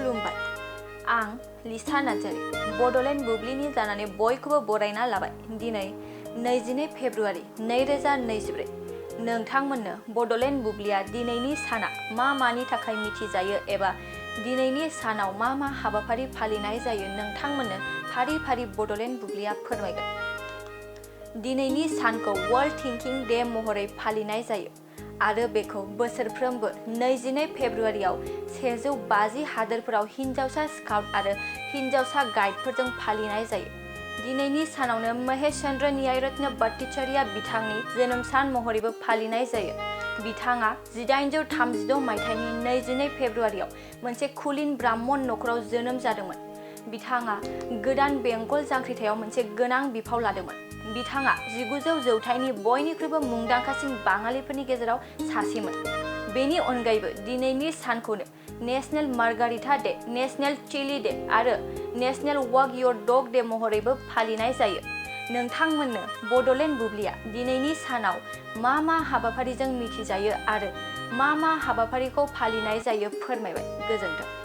खुलुमबाय। आं लिसा नार्जारी बड'लेण्ड बुब्लिनि जानानै बयखौबो बरायना लाबाय। दिनै 22 फेब्रुवारि 2024। नोंथांमोननो बड'लेण्ड बुब्लिया दिनैनि साना मा मानि थाखाय मिथिजायो एबा दिनैनि सानाव मा मा हाबाफारि फालिनाय जायो नोंथांमोननो फारि फारि बड'लेण्ड बुब्लिया फोरमायगोन। दिनैनि सानखौ वर्ल्ड थिंकिं डे महरै फालिनाय जायो आरो बेखौ बोसोरफ्रोमबो 22 फेब्रुवारियाव 150 हादोरफोराव हिन्जावसा स्काउट आरो हिन्जावसा गाइडफोरजों फालिनाय जायो। दिनैनि सानावनो महेश चंद्र न्यायरत्न भट्टाचार्य बिथांनि जोनोम सान महरैबो फालिनाय जायो। बिथाङा 1836 मायथाइनि 22 फेब्रुवारियाव मोनसे कुलीन ब्राह्मण नखराव जोनोम जादोंमोन। बिथाङा गोदान बेंगल जांख्रिथायाव मोनसे गोनां बिफाव लादोंमोन। बिथाङा 1900 जौथाइनि बयनिख्रुइबो मुंदांखासिन बाङालिफोरनि गेजेराव सासेमोन। बेनि अनगायैबो दिनैनि सानखौनो national margarita day, national chilli day आरो national walk your dog day महरैबो फालिनाय जायो। नोंथांमोननो बड'लेण्ड बुब्लिया दिनैनि सानाव मा मा हाबाफारिजों मिथिजायो आरो मा मा हाबाफारिखौ फालिनाय जायो फोरमायबाय। गोजोन्थों।